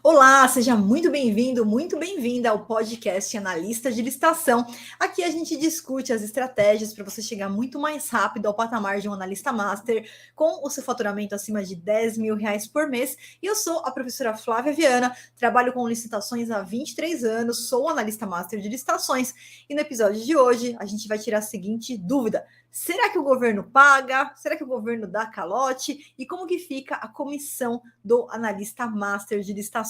Olá, seja muito bem-vindo, muito bem-vinda ao podcast Analista de Licitação. Aqui a gente discute as estratégias para você chegar muito mais rápido ao patamar de um analista master com o seu faturamento acima de R$ 10.000 por mês. E eu sou a professora Flávia Viana, trabalho com licitações há 23 anos, sou analista master de licitações e no episódio de hoje a gente vai tirar a seguinte dúvida: será que o governo paga? Será que o governo dá calote? E como que fica a comissão do analista master de licitações?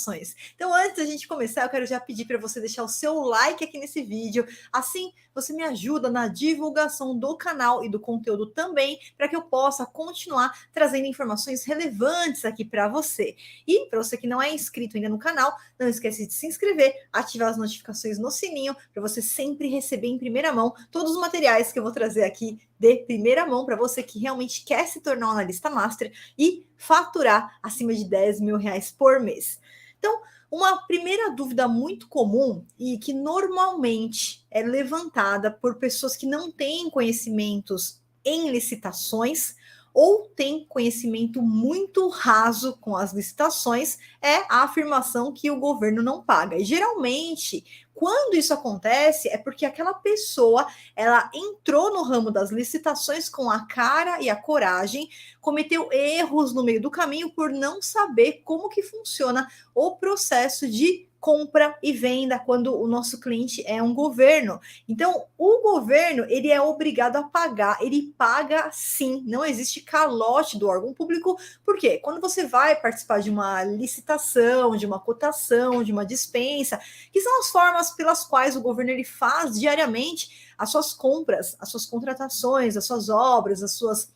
Então, antes da gente começar, eu quero já pedir para você deixar o seu like aqui nesse vídeo. Assim, você me ajuda na divulgação do canal e do conteúdo também, para que eu possa continuar trazendo informações relevantes aqui para você. E para você que não é inscrito ainda no canal, não esquece de se inscrever, ativar as notificações no sininho, para você sempre receber em primeira mão todos os materiais que eu vou trazer aqui de primeira mão para você que realmente quer se tornar um analista master e faturar acima de R$ 10.000 por mês. Então, uma primeira dúvida muito comum e que normalmente é levantada por pessoas que não têm conhecimentos em licitações ou têm conhecimento muito raso com as licitações é a afirmação que o governo não paga. E geralmente, quando isso acontece, é porque aquela pessoa ela entrou no ramo das licitações com a cara e a coragem, cometeu erros no meio do caminho por não saber como que funciona o processo de compra e venda quando o nosso cliente é um governo. Então, o governo, ele é obrigado a pagar, ele paga sim, não existe calote do órgão público, porque quando você vai participar de uma licitação, de uma cotação, de uma dispensa, que são as formas pelas quais o governo ele faz diariamente as suas compras, as suas contratações, as suas obras, as suas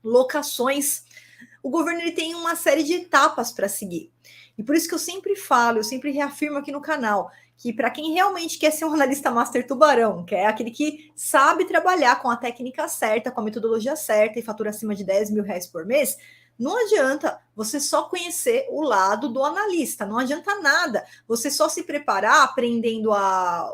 locações, o governo ele tem uma série de etapas para seguir. E por isso que eu sempre falo, eu sempre reafirmo aqui no canal, que para quem realmente quer ser um analista master tubarão, que é aquele que sabe trabalhar com a técnica certa, com a metodologia certa e fatura acima de R$ 10.000 por mês, não adianta você só conhecer o lado do analista, não adianta nada você só se preparar aprendendo a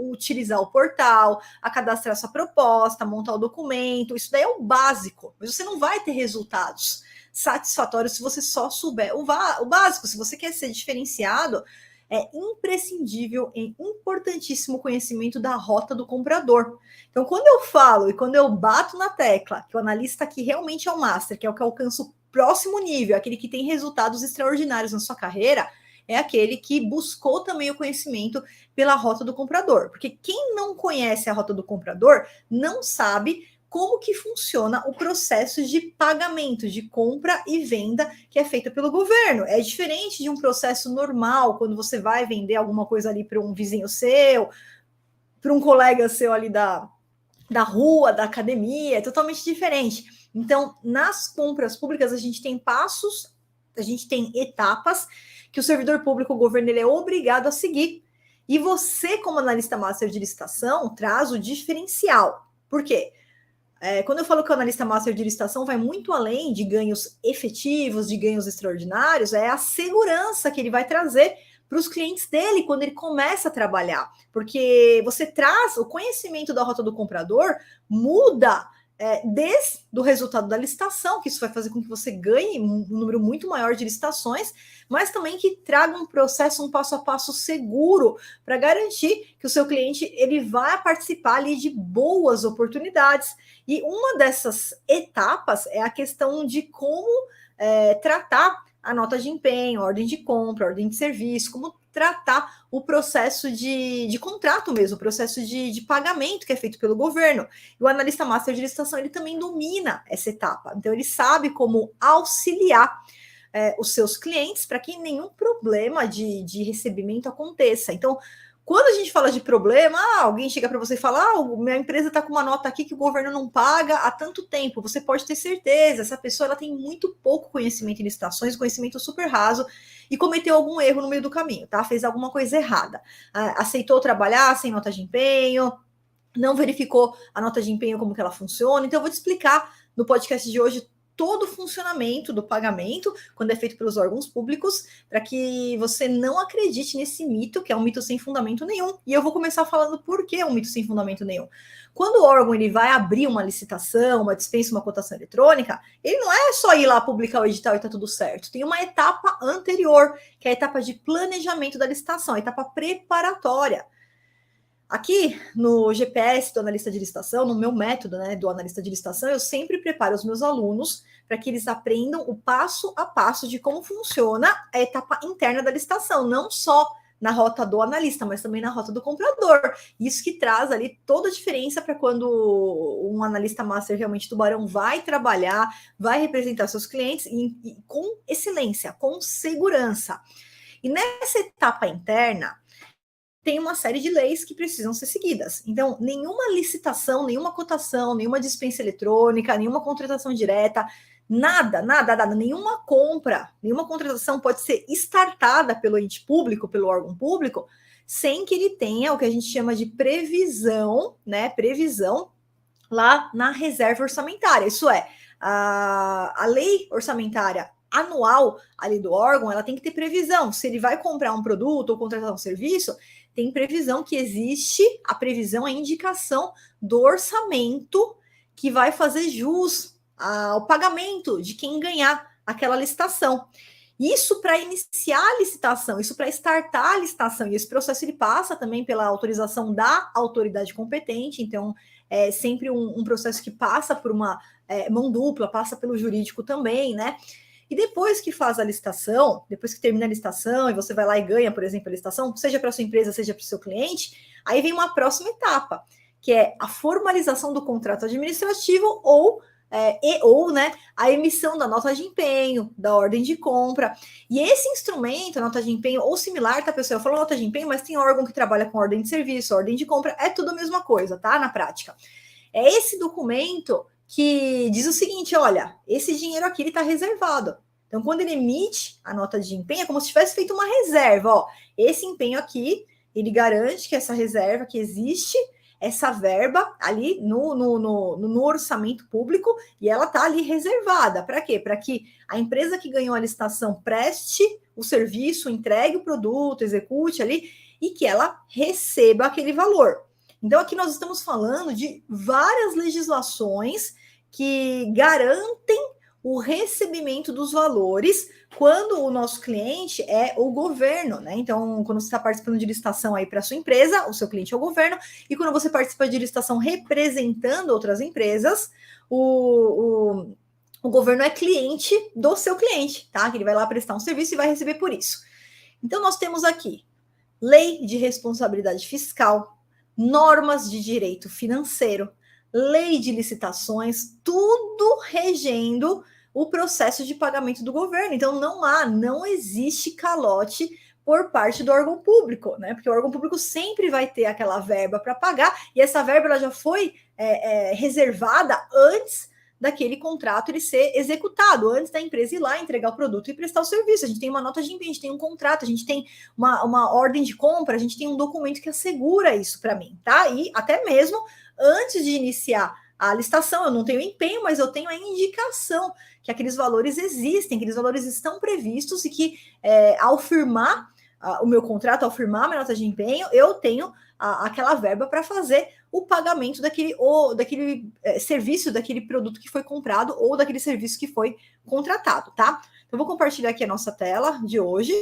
utilizar o portal, a cadastrar sua proposta, montar o documento, isso daí é o básico, mas você não vai ter resultados satisfatórios se você só souber o básico. Se você quer ser diferenciado, é imprescindível e importantíssimo o conhecimento da rota do comprador. Então, quando eu falo e quando eu bato na tecla que o analista aqui realmente é o master, que é o que alcança o próximo nível, aquele que tem resultados extraordinários na sua carreira, é aquele que buscou também o conhecimento pela rota do comprador. Porque quem não conhece a rota do comprador não sabe como que funciona o processo de pagamento, de compra e venda que é feita pelo governo. É diferente de um processo normal, quando você vai vender alguma coisa ali para um vizinho seu, para um colega seu ali da rua, da academia, é totalmente diferente. Então, nas compras públicas, a gente tem passos, a gente tem etapas que o servidor público, o governo, ele é obrigado a seguir. E você, como analista master de licitação, traz o diferencial. Por quê? Quando eu falo que o analista master de licitação vai muito além de ganhos efetivos, de ganhos extraordinários, é a segurança que ele vai trazer para os clientes dele quando ele começa a trabalhar. Porque você traz o conhecimento da rota do comprador, muda desde o resultado da licitação, que isso vai fazer com que você ganhe um número muito maior de licitações, mas também que traga um processo, um passo a passo seguro para garantir que o seu cliente ele vai participar ali de boas oportunidades. E uma dessas etapas é a questão de como tratar a nota de empenho, a ordem de compra, a ordem de serviço, como tratar o processo de contrato mesmo, o processo de pagamento que é feito pelo governo. E o analista master de licitação, ele também domina essa etapa. Então, ele sabe como auxiliar os seus clientes para que nenhum problema de recebimento aconteça. Então, quando a gente fala de problema, alguém chega para você e fala: minha empresa está com uma nota aqui que o governo não paga há tanto tempo. Você pode ter certeza, essa pessoa ela tem muito pouco conhecimento em licitações, conhecimento super raso, e cometeu algum erro no meio do caminho, tá? Fez alguma coisa errada. Aceitou trabalhar sem nota de empenho, não verificou a nota de empenho como que ela funciona. Então, eu vou te explicar no podcast de hoje todo o funcionamento do pagamento, quando é feito pelos órgãos públicos, para que você não acredite nesse mito, que é um mito sem fundamento nenhum. E eu vou começar falando por que é um mito sem fundamento nenhum. Quando o órgão ele vai abrir uma licitação, uma dispensa, uma cotação eletrônica, ele não é só ir lá publicar o edital e tá tudo certo. Tem uma etapa anterior, que é a etapa de planejamento da licitação, a etapa preparatória. Aqui no GPS do analista de licitação, no meu método, né, do analista de licitação, eu sempre preparo os meus alunos para que eles aprendam o passo a passo de como funciona a etapa interna da licitação, não só na rota do analista, mas também na rota do comprador. Isso que traz ali toda a diferença para quando um analista master realmente tubarão vai trabalhar, vai representar seus clientes com excelência, com segurança. E nessa etapa interna, tem uma série de leis que precisam ser seguidas. Então, nenhuma licitação, nenhuma cotação, nenhuma dispensa eletrônica, nenhuma contratação direta, nada, nenhuma compra, nenhuma contratação pode ser startada pelo ente público, pelo órgão público, sem que ele tenha o que a gente chama de previsão, né? Previsão lá na reserva orçamentária. Isso é, a lei orçamentária anual ali do órgão, ela tem que ter previsão. Se ele vai comprar um produto ou contratar um serviço, tem previsão que existe, a previsão, a indicação do orçamento que vai fazer jus ao pagamento de quem ganhar aquela licitação. Isso para iniciar a licitação, isso para startar a licitação. E esse processo ele passa também pela autorização da autoridade competente, então é sempre um processo que passa por uma mão dupla, passa pelo jurídico também, né? E depois que faz a licitação, depois que termina a licitação e você vai lá e ganha, por exemplo, a licitação, seja para sua empresa, seja para o seu cliente, aí vem uma próxima etapa, que é a formalização do contrato administrativo ou né, a emissão da nota de empenho, da ordem de compra. E esse instrumento, a nota de empenho, ou similar, tá, pessoal? Eu falo nota de empenho, mas tem órgão que trabalha com ordem de serviço, ordem de compra, é tudo a mesma coisa, tá? Na prática. É esse documento que diz o seguinte: olha, esse dinheiro aqui está reservado. Então, quando ele emite a nota de empenho, é como se tivesse feito uma reserva. Ó, esse empenho aqui, ele garante que essa reserva que existe, essa verba ali no orçamento público, e ela está ali reservada. Para quê? Para que a empresa que ganhou a licitação preste o serviço, entregue o produto, execute ali, e que ela receba aquele valor. Então, aqui nós estamos falando de várias legislações que garantem o recebimento dos valores quando o nosso cliente é o governo, né? Então, quando você está participando de licitação aí para sua empresa, o seu cliente é o governo, e quando você participa de licitação representando outras empresas, o governo é cliente do seu cliente, tá? Que ele vai lá prestar um serviço e vai receber por isso. Então, nós temos aqui lei de responsabilidade fiscal, normas de direito financeiro, lei de licitações, tudo regendo o processo de pagamento do governo. Então, não existe calote por parte do órgão público, né? Porque o órgão público sempre vai ter aquela verba para pagar, e essa verba ela já foi reservada antes daquele contrato ele ser executado, antes da empresa ir lá entregar o produto e prestar o serviço. A gente tem uma nota de empenho, a gente tem um contrato, a gente tem uma ordem de compra, a gente tem um documento que assegura isso para mim, tá? E até mesmo antes de iniciar a licitação, eu não tenho empenho, mas eu tenho a indicação que aqueles valores existem, aqueles valores estão previstos e que ao firmar o meu contrato, ao firmar a minha nota de empenho, eu tenho aquela verba para fazer o pagamento daquele serviço, daquele produto que foi comprado ou daquele serviço que foi contratado, tá? Então, vou compartilhar aqui a nossa tela de hoje.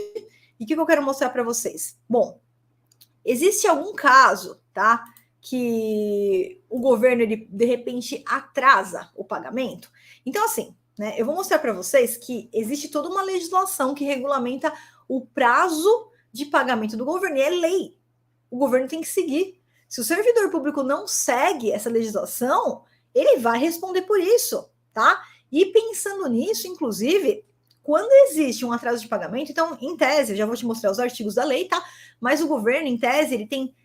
E o que eu quero mostrar para vocês? Bom, existe algum caso, tá? Que o governo, ele, de repente, atrasa o pagamento? Então, assim, né? Eu vou mostrar para vocês que existe toda uma legislação que regulamenta o prazo de pagamento do governo, e é lei. O governo tem que seguir. Se o servidor público não segue essa legislação, ele vai responder por isso, tá? E pensando nisso, inclusive, quando existe um atraso de pagamento, então, em tese, eu já vou te mostrar os artigos da lei, tá? Mas o governo, em tese, ele tem,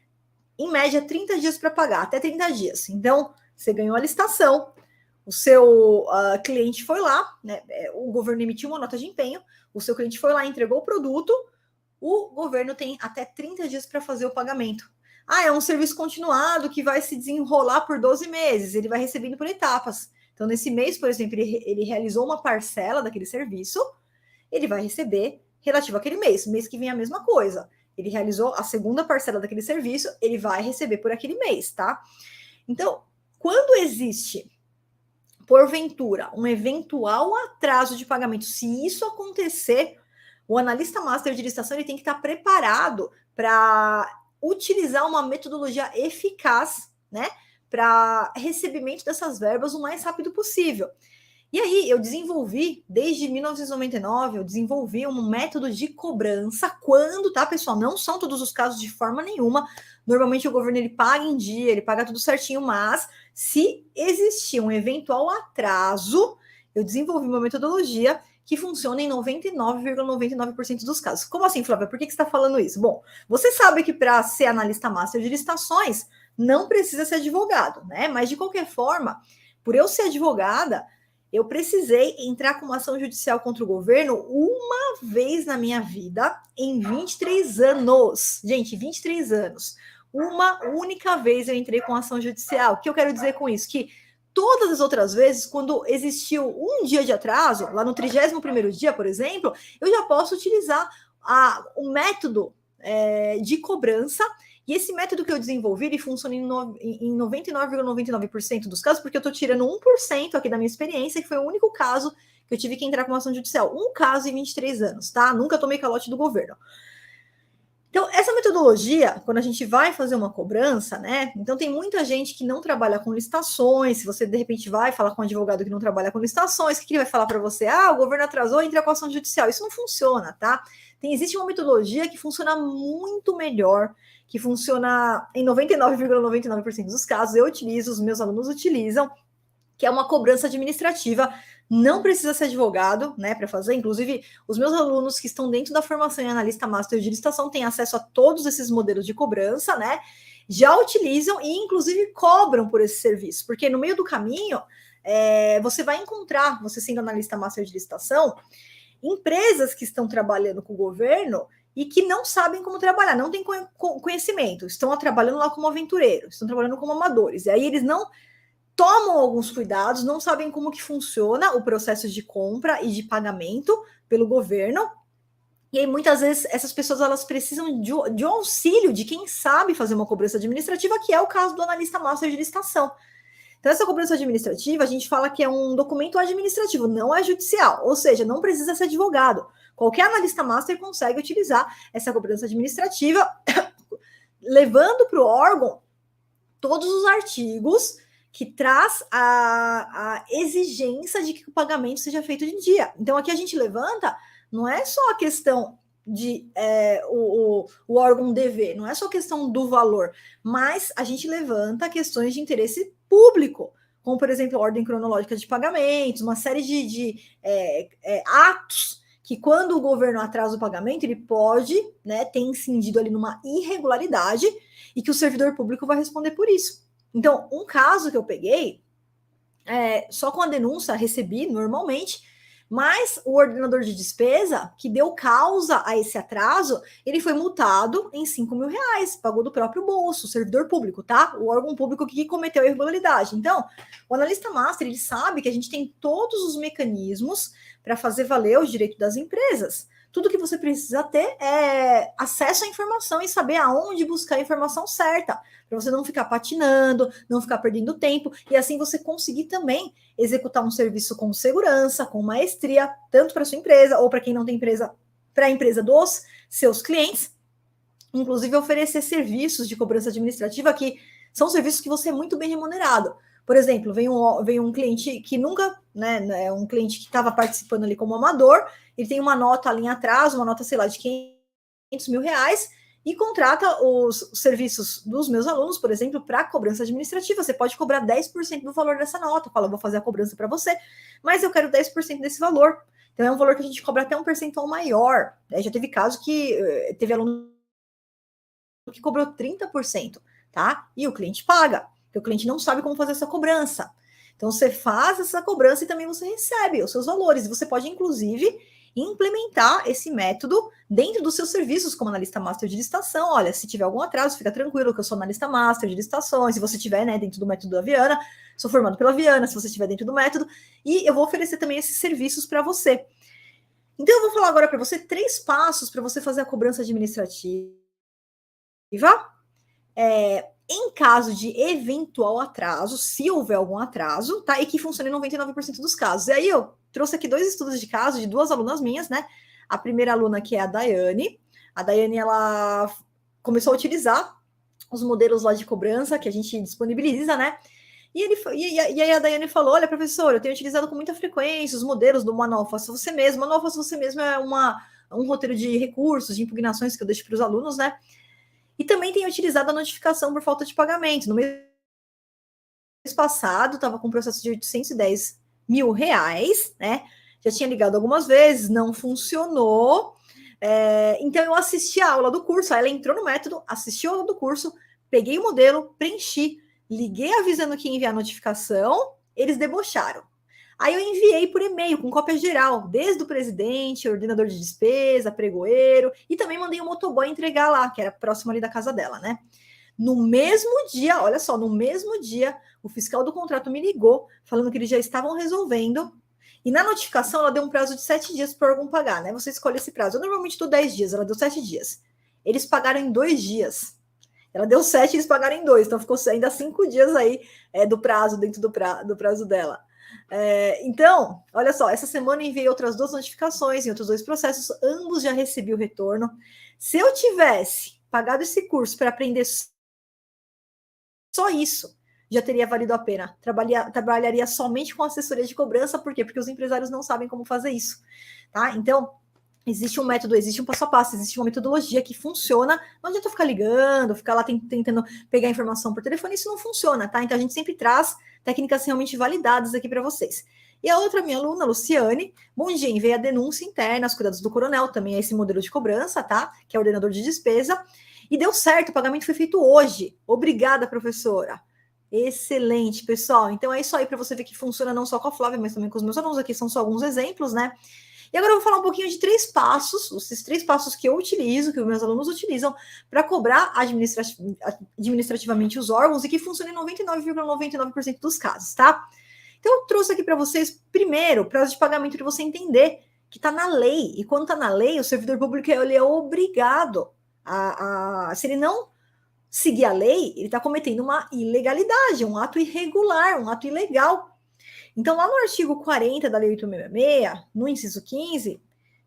em média, 30 dias para pagar, até 30 dias. Então, você ganhou a licitação, o seu cliente foi lá, né? O governo emitiu uma nota de empenho, o seu cliente foi lá, entregou o produto, o governo tem até 30 dias para fazer o pagamento. É um serviço continuado que vai se desenrolar por 12 meses, ele vai recebendo por etapas. Então, nesse mês, por exemplo, ele realizou uma parcela daquele serviço, ele vai receber relativo àquele mês. Mês que vem a mesma coisa. Ele realizou a segunda parcela daquele serviço, ele vai receber por aquele mês, tá? Então, quando existe, porventura, um eventual atraso de pagamento, se isso acontecer, o analista master de licitação ele tem que estar preparado para utilizar uma metodologia eficaz, né, para recebimento dessas verbas o mais rápido possível. E aí, eu desenvolvi, desde 1999, eu desenvolvi um método de cobrança quando, tá, pessoal? Não são todos os casos de forma nenhuma. Normalmente o governo ele paga em dia, ele paga tudo certinho, mas se existir um eventual atraso, eu desenvolvi uma metodologia que funciona em 99,99% dos casos. Como assim, Flávia? Por que você está falando isso? Bom, você sabe que para ser analista master de licitações, não precisa ser advogado, né? Mas, de qualquer forma, por eu ser advogada, eu precisei entrar com uma ação judicial contra o governo uma vez na minha vida, em 23 anos. Gente, 23 anos. Uma única vez eu entrei com ação judicial. O que eu quero dizer com isso? Que todas as outras vezes, quando existiu um dia de atraso, lá no 31º dia, por exemplo, eu já posso utilizar o método de cobrança. E esse método que eu desenvolvi, ele funciona em 99,99% dos casos, porque eu estou tirando 1% aqui da minha experiência, que foi o único caso que eu tive que entrar com uma ação judicial. Um caso em 23 anos, tá? Nunca tomei calote do governo. Então, essa metodologia, quando a gente vai fazer uma cobrança, né? Então, tem muita gente que não trabalha com licitações. Se você, de repente, vai falar com um advogado que não trabalha com licitações, o que ele vai falar para você? Ah, o governo atrasou, entra com ação judicial. Isso não funciona, tá? Existe uma metodologia que funciona muito melhor, que funciona em 99,99% dos casos. Eu utilizo, os meus alunos utilizam, que é uma cobrança administrativa. Não precisa ser advogado, né, para fazer. Inclusive, os meus alunos que estão dentro da formação em analista master de licitação têm acesso a todos esses modelos de cobrança, né? Já utilizam e, inclusive, cobram por esse serviço, porque no meio do caminho você vai encontrar, você sendo analista master de licitação, empresas que estão trabalhando com o governo e que não sabem como trabalhar, não têm conhecimento, estão trabalhando lá como aventureiros, estão trabalhando como amadores, e aí eles não tomam alguns cuidados, não sabem como que funciona o processo de compra e de pagamento pelo governo, e aí muitas vezes essas pessoas elas precisam de um auxílio de quem sabe fazer uma cobrança administrativa, que é o caso do analista master de licitação. Então, essa cobrança administrativa, a gente fala que é um documento administrativo, não é judicial, ou seja, não precisa ser advogado. Qualquer analista master consegue utilizar essa cobrança administrativa, levando para o órgão todos os artigos que traz a exigência de que o pagamento seja feito em dia. Então, aqui a gente levanta, não é só a questão de o órgão dever, não é só a questão do valor, mas a gente levanta questões de interesse público, como, por exemplo, a ordem cronológica de pagamentos, uma série de atos que, quando o governo atrasa o pagamento, ele pode, né, ter incidido ali numa irregularidade e que o servidor público vai responder por isso. Então, um caso que eu peguei, só com a denúncia recebi normalmente, mas o ordenador de despesa, que deu causa a esse atraso, ele foi multado em R$ 5.000, pagou do próprio bolso, o servidor público, tá? O órgão público que cometeu a irregularidade. Então, o analista master, ele sabe que a gente tem todos os mecanismos para fazer valer os direitos das empresas. Tudo que você precisa ter é acesso à informação e saber aonde buscar a informação certa, para você não ficar patinando, não ficar perdendo tempo, e assim você conseguir também executar um serviço com segurança, com maestria, tanto para sua empresa, ou para quem não tem empresa, para a empresa dos seus clientes, inclusive oferecer serviços de cobrança administrativa que são serviços que você é muito bem remunerado. Por exemplo, vem um cliente que nunca, né, um cliente que estava participando ali como amador, ele tem uma nota ali atrás, uma nota, sei lá, de R$ 500.000, e contrata os serviços dos meus alunos, por exemplo, para cobrança administrativa. Você pode cobrar 10% do valor dessa nota. Fala, eu vou fazer a cobrança para você, mas eu quero 10% desse valor. Então, é um valor que a gente cobra até um percentual maior. Já teve caso que teve aluno que cobrou 30%, tá? E o cliente paga, porque o cliente não sabe como fazer essa cobrança. Então, você faz essa cobrança e também você recebe os seus valores. Você pode, inclusive, implementar esse método dentro dos seus serviços como analista master de licitação. Olha, se tiver algum atraso, fica tranquilo que eu sou analista master de licitações, se você tiver, né, dentro do método da Viana, sou formado pela Viana, se você estiver dentro do método, e eu vou oferecer também esses serviços para você. Então, eu vou falar agora para você 3 passos para você fazer a cobrança administrativa. Em caso de eventual atraso, se houver algum atraso, tá? E que funcione em 99% dos casos. E aí eu trouxe aqui 2 estudos de caso de 2 alunas minhas, né? A primeira aluna, que é a Daiane. A Daiane, ela começou a utilizar os modelos lá de cobrança que a gente disponibiliza, né? E aí a Daiane falou: olha, professora, eu tenho utilizado com muita frequência os modelos do Manual Faça Você Mesmo. Manual Faça Você Mesmo é um roteiro de recursos, de impugnações que eu deixo para os alunos, né? E também tenho utilizado a notificação por falta de pagamento. No mês passado, estava com um processo de R$810 mil, né? Já tinha ligado algumas vezes, não funcionou. Então, eu assisti a aula do curso, aí ela entrou no método, assistiu a aula do curso, peguei o modelo, preenchi, liguei avisando que ia enviar a notificação, eles debocharam. Aí eu enviei por e-mail, com cópia geral, desde o presidente, ordenador de despesa, pregoeiro, e também mandei o motoboy entregar lá, que era próximo ali da casa dela, né? No mesmo dia, olha só, no mesmo dia, o fiscal do contrato me ligou, falando que eles já estavam resolvendo, e na notificação ela deu um prazo de 7 dias para o órgão pagar, né? Você escolhe esse prazo. Eu normalmente dou 10 dias, ela deu 7 dias. Eles pagaram em 2 dias. Ela deu 7, eles pagaram em 2, então ficou ainda 5 dias aí do prazo, dentro do prazo dela. Então, olha só, essa semana eu enviei outras 2 notificações em outros 2 processos, ambos já recebi o retorno. Se eu tivesse pagado esse curso para aprender só isso, já teria valido a pena. Trabalharia somente com assessoria de cobrança, por quê? Porque os empresários não sabem como fazer isso, tá? Então, existe um método, existe um passo a passo, existe uma metodologia que funciona. Não adianta ficar ligando, ficar lá tentando pegar informação por telefone, isso não funciona, tá? Então a gente sempre traz técnicas realmente validadas aqui para vocês. E a outra minha aluna, Luciane, bom dia, enviei a denúncia interna, aos cuidados do coronel, também é esse modelo de cobrança, tá? Que é o ordenador de despesa. E deu certo, o pagamento foi feito hoje. Obrigada, professora. Excelente, pessoal. Então é isso aí para você ver que funciona não só com a Flávia, mas também com os meus alunos. Aqui são só alguns exemplos, né? E agora eu vou falar um pouquinho de 3 passos, esses 3 passos que eu utilizo, que os meus alunos utilizam, para cobrar administrativamente os órgãos e que funciona em 99,99% dos casos, tá? Então eu trouxe aqui para vocês, primeiro, prazo de pagamento para você entender que está na lei. E quando está na lei, o servidor público ele é obrigado se ele não seguir a lei, ele está cometendo uma ilegalidade, um ato irregular, um ato ilegal. Então, lá no artigo 40 da Lei 866, no inciso 15,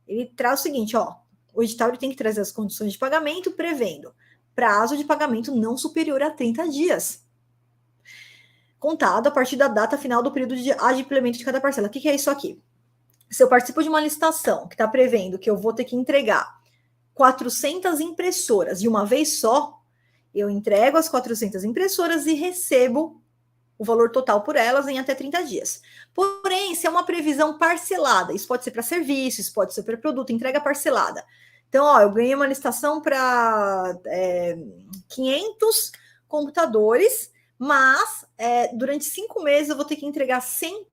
ele traz o seguinte, ó, o edital ele tem que trazer as condições de pagamento, prevendo prazo de pagamento não superior a 30 dias, contado a partir da data final do período de adimplemento de cada parcela. O que é isso aqui? Se eu participo de uma licitação que está prevendo que eu vou ter que entregar 400 impressoras de uma vez só, eu entrego as 400 impressoras e recebo o valor total por elas em até 30 dias. Porém, se é uma previsão parcelada, isso pode ser para serviço, isso pode ser para produto, entrega parcelada. Então, ó, eu ganhei uma licitação para 500 computadores, mas durante 5 meses eu vou ter que entregar 100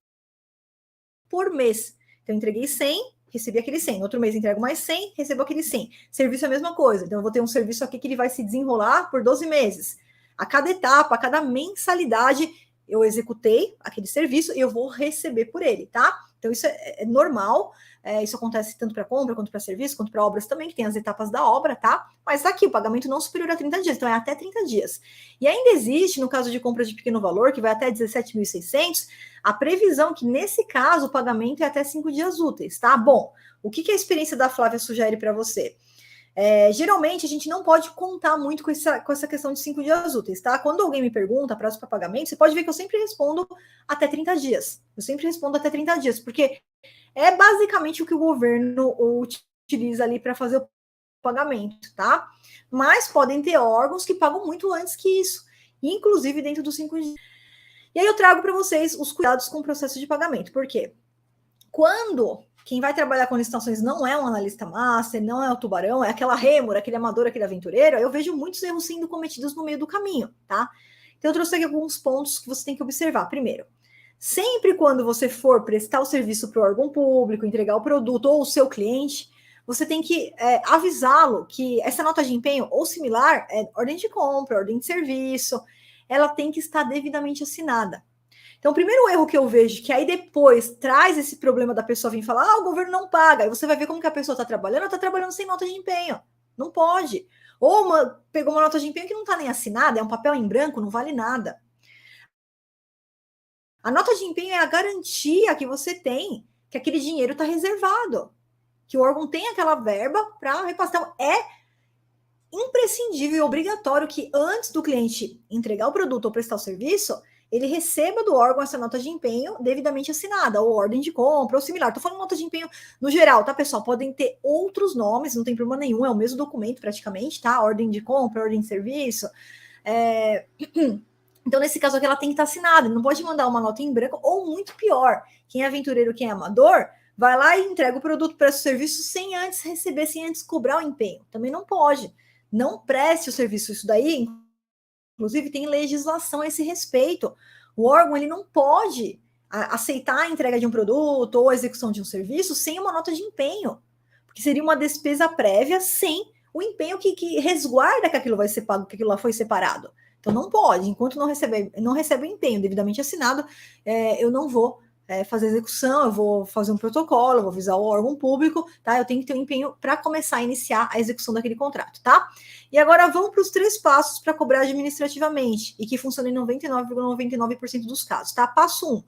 por mês. Então, eu entreguei 100, recebi aquele 100. No outro mês, entrego mais 100, recebo aquele 100. Serviço é a mesma coisa. Então, eu vou ter um serviço aqui que ele vai se desenrolar por 12 meses. A cada etapa, a cada mensalidade, eu executei aquele serviço e eu vou receber por ele, tá? Então, isso é normal. Isso acontece tanto para compra, quanto para serviço, quanto para obras também, que tem as etapas da obra, tá? Mas tá aqui, o pagamento não superior a 30 dias, então é até 30 dias. E ainda existe, no caso de compra de pequeno valor, que vai até 17.600, a previsão que, nesse caso, o pagamento é até 5 dias úteis, tá? Bom, o que a experiência da Flávia sugere para você? Geralmente, a gente não pode contar muito com essa questão de 5 dias úteis, tá? Quando alguém me pergunta prazo para pagamento, você pode ver que eu sempre respondo até 30 dias. Eu sempre respondo até 30 dias, porque é basicamente o que o governo utiliza ali para fazer o pagamento, tá? Mas podem ter órgãos que pagam muito antes que isso, inclusive dentro dos 5 dias. E aí eu trago para vocês os cuidados com o processo de pagamento. Por quê? Quando quem vai trabalhar com licitações não é um analista master, não é o tubarão, é aquela rêmora, aquele amador, aquele aventureiro, eu vejo muitos erros sendo cometidos no meio do caminho, tá? Então eu trouxe aqui alguns pontos que você tem que observar. Primeiro, Sempre quando você for prestar o serviço para o órgão público, entregar o produto ou o seu cliente, você tem que avisá-lo que essa nota de empenho ou similar, ordem de compra, ordem de serviço, ela tem que estar devidamente assinada. Então, o primeiro erro que eu vejo, que aí depois traz esse problema da pessoa vir falar, o governo não paga, aí você vai ver como que a pessoa está trabalhando, ela está trabalhando sem nota de empenho. Não pode. Ou pegou uma nota de empenho que não está nem assinada, é um papel em branco, não vale nada. A nota de empenho é a garantia que você tem que aquele dinheiro está reservado, que o órgão tem aquela verba para repassar. Então, é imprescindível e obrigatório que antes do cliente entregar o produto ou prestar o serviço, ele receba do órgão essa nota de empenho devidamente assinada, ou ordem de compra, ou similar. Estou falando nota de empenho no geral, tá, pessoal? Podem ter outros nomes, não tem problema nenhum, é o mesmo documento praticamente, tá? Ordem de compra, ordem de serviço. Então, nesse caso aqui, ela tem que estar assinada, não pode mandar uma nota em branco, ou muito pior, quem é aventureiro, quem é amador, vai lá e entrega o produto, presta o serviço sem antes receber, sem antes cobrar o empenho. Também não pode. Não preste o serviço. Isso daí, inclusive, tem legislação a esse respeito. O órgão ele não pode aceitar a entrega de um produto ou a execução de um serviço sem uma nota de empenho, porque seria uma despesa prévia sem o empenho que resguarda que aquilo vai ser pago, que aquilo lá foi separado. Então não pode, enquanto não recebe o empenho devidamente assinado, eu não vou fazer execução, eu vou fazer um protocolo, eu vou avisar o órgão público, tá? Eu tenho que ter um empenho para começar a iniciar a execução daquele contrato, tá? E agora vamos para os 3 passos para cobrar administrativamente e que funcionam em 99,99% dos casos, tá? Passo 1.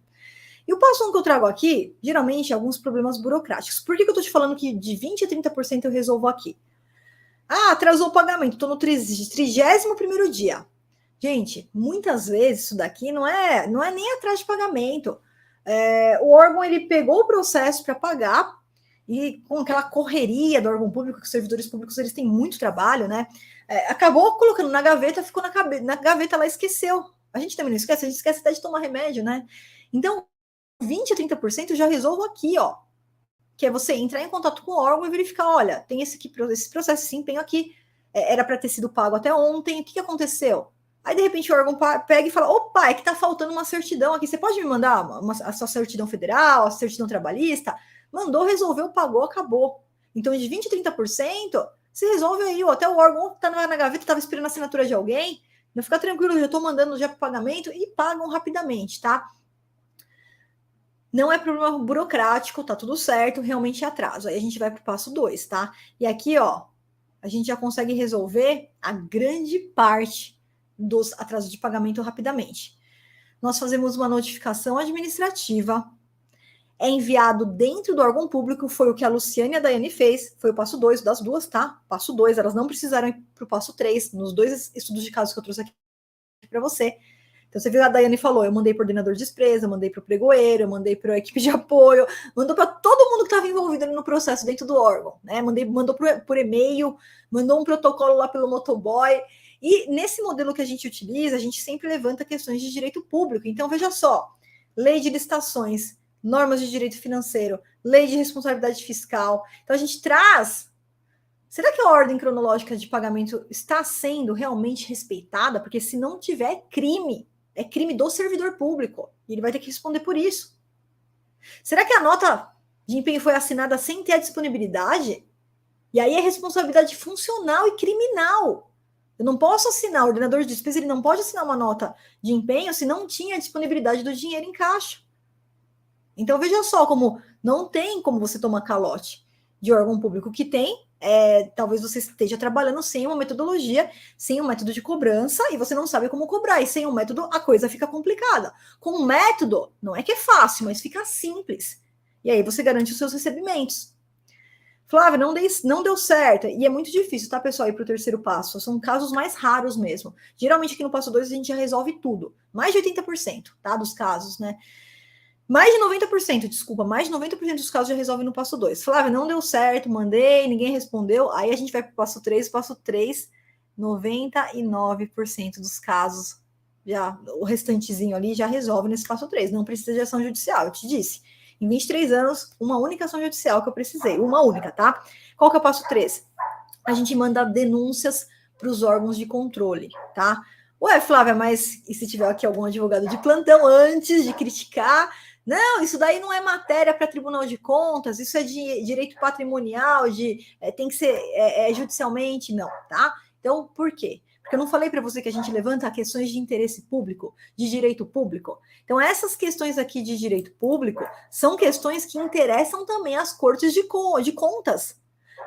E o passo 1 que eu trago aqui, geralmente, é alguns problemas burocráticos. Por que eu tô te falando que de 20% a 30% eu resolvo aqui? Atrasou o pagamento, tô no 31º dia. Gente, muitas vezes isso daqui não é nem atraso de pagamento. O órgão ele pegou o processo para pagar e com aquela correria do órgão público, que os servidores públicos eles têm muito trabalho, né? Acabou colocando na gaveta, ficou na gaveta lá, esqueceu. A gente também não esquece, a gente esquece até de tomar remédio, né? Então, 20% a 30% eu já resolvo aqui, ó. Que é você entrar em contato com o órgão e verificar, olha, tem esse processo, esse empenho aqui, era para ter sido pago até ontem, o que aconteceu? Aí, de repente, o órgão pega e fala, opa, é que tá faltando uma certidão aqui, você pode me mandar a sua certidão federal, a certidão trabalhista? Mandou, resolveu, pagou, acabou. Então, de 20% a 30%, você resolve aí, ó, até o órgão tá na gaveta, estava esperando a assinatura de alguém, não fica tranquilo, já estou mandando já para pagamento e pagam rapidamente, tá? Não é problema burocrático, tá tudo certo, realmente é atraso. Aí a gente vai para o passo 2, tá? E aqui, ó, a gente já consegue resolver a grande parte dos atrasos de pagamento rapidamente. Nós fazemos uma notificação administrativa, é enviado dentro do órgão público, foi o que a Luciane e a Daiane fez, foi o passo 2 das duas, tá? Passo 2, elas não precisaram ir para o passo 3, nos 2 estudos de casos que eu trouxe aqui para você. Então, você viu, a Daiane falou, eu mandei para o ordenador de despesa, eu mandei para o pregoeiro, eu mandei para a equipe de apoio, mandou para todo mundo que estava envolvido ali no processo dentro do órgão, né? Mandou por e-mail, mandou um protocolo lá pelo motoboy. E nesse modelo que a gente utiliza, a gente sempre levanta questões de direito público. Então, veja só, lei de licitações, normas de direito financeiro, lei de responsabilidade fiscal. Então, a gente traz... Será que a ordem cronológica de pagamento está sendo realmente respeitada? Porque se não tiver, é crime do servidor público. E ele vai ter que responder por isso. Será que a nota de empenho foi assinada sem ter a disponibilidade? E aí é responsabilidade funcional e criminal. Eu não posso assinar, o ordenador de despesa ele não pode assinar uma nota de empenho se não tinha a disponibilidade do dinheiro em caixa. Então veja só como não tem como você tomar calote de órgão público. Que tem talvez você esteja trabalhando sem uma metodologia, sem um método de cobrança, e você não sabe como cobrar, e sem um método a coisa fica complicada. Com um método, não é que é fácil, mas fica simples. E aí você garante os seus recebimentos. Flávia, não deu certo, e é muito difícil, tá, pessoal, ir para o 3º passo, são casos mais raros mesmo. Geralmente aqui no passo 2 a gente já resolve tudo, mais de 80%, tá, dos casos, né? Mais de 90%, desculpa, mais de 90% dos casos já resolve no passo 2. Flávia, não deu certo, mandei, ninguém respondeu. Aí a gente vai para o passo 3. Passo 3, 99% dos casos, já o restantezinho ali já resolve nesse passo 3. Não precisa de ação judicial, eu te disse. Em 23 anos, uma única ação judicial que eu precisei. Uma única, tá? Qual que é o passo 3? A gente manda denúncias para os órgãos de controle, tá? Ué, Flávia, mas e se tiver aqui algum advogado de plantão antes de criticar? Não, isso daí não é matéria para Tribunal de Contas, isso é de direito patrimonial, tem que ser judicialmente, não, tá? Então, por quê? Porque eu não falei para você que a gente levanta questões de interesse público, de direito público. Então, essas questões aqui de direito público são questões que interessam também às cortes de contas,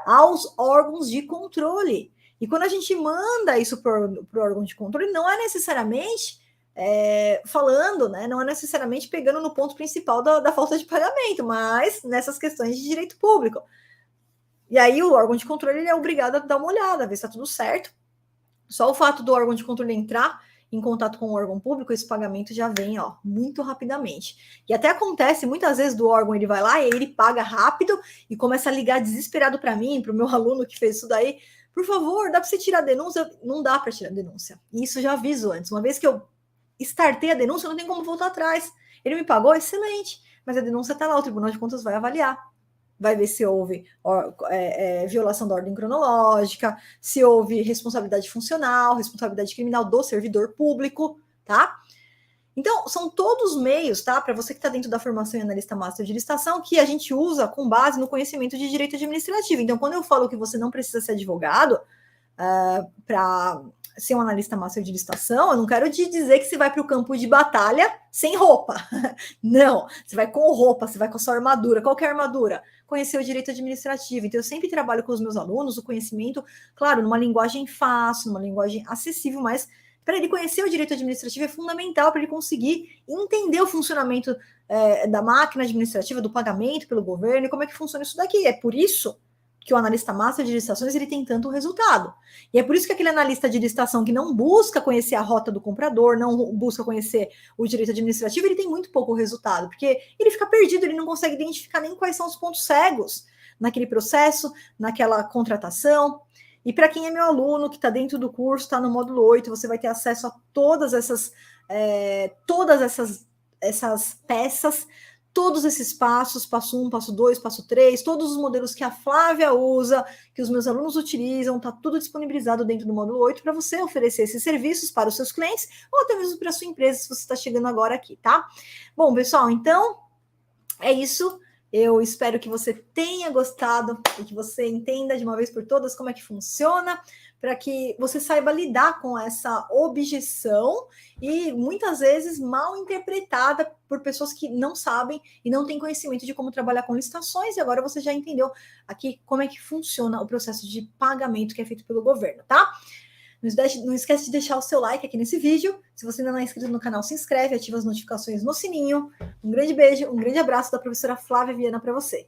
aos órgãos de controle. E quando a gente manda isso para o órgão de controle, não é necessariamente falando, né? Não é necessariamente pegando no ponto principal da falta de pagamento, mas nessas questões de direito público. E aí o órgão de controle ele é obrigado a dar uma olhada, ver se está tudo certo. Só o fato do órgão de controle entrar em contato com o órgão público, esse pagamento já vem, ó, muito rapidamente. E até acontece, muitas vezes, do órgão, ele vai lá e ele paga rápido e começa a ligar desesperado para mim, para o meu aluno que fez isso daí. Por favor, dá para você tirar a denúncia? Não dá para tirar a denúncia. E isso já aviso antes. Uma vez que eu startei a denúncia, não tem como voltar atrás. Ele me pagou, excelente. Mas a denúncia está lá, o Tribunal de Contas vai avaliar. Vai ver se houve violação da ordem cronológica, se houve responsabilidade funcional, responsabilidade criminal do servidor público, tá? Então, são todos meios, tá? Para você que está dentro da formação em analista master de licitação, que a gente usa com base no conhecimento de direito administrativo. Então, quando eu falo que você não precisa ser advogado para ser um analista master de licitação, eu não quero te dizer que você vai para o campo de batalha sem roupa. Não, você vai com roupa, você vai com a sua armadura, qualquer armadura. Conhecer o direito administrativo. Então, eu sempre trabalho com os meus alunos o conhecimento, claro, numa linguagem fácil, numa linguagem acessível, mas para ele conhecer o direito administrativo é fundamental para ele conseguir entender o funcionamento da máquina administrativa, do pagamento pelo governo e como é que funciona isso daqui. É por isso que o analista master de licitações ele tem tanto resultado. E é por isso que aquele analista de licitação que não busca conhecer a rota do comprador, não busca conhecer o direito administrativo, ele tem muito pouco resultado, porque ele fica perdido, ele não consegue identificar nem quais são os pontos cegos naquele processo, naquela contratação. E para quem é meu aluno, que está dentro do curso, está no módulo 8, você vai ter acesso a todas essas peças, todos esses passos, passo 1, passo 2, passo 3, todos os modelos que a Flávia usa, que os meus alunos utilizam, está tudo disponibilizado dentro do módulo 8 para você oferecer esses serviços para os seus clientes ou até mesmo para a sua empresa, se você está chegando agora aqui, tá? Bom, pessoal, então é isso. Eu espero que você tenha gostado e que você entenda de uma vez por todas como é que funciona, para que você saiba lidar com essa objeção e muitas vezes mal interpretada por pessoas que não sabem e não têm conhecimento de como trabalhar com licitações. E agora você já entendeu aqui como é que funciona o processo de pagamento que é feito pelo governo, tá? Não esquece de deixar o seu like aqui nesse vídeo. Se você ainda não é inscrito no canal, se inscreve, ativa as notificações no sininho. Um grande beijo, um grande abraço da professora Flávia Viana para você.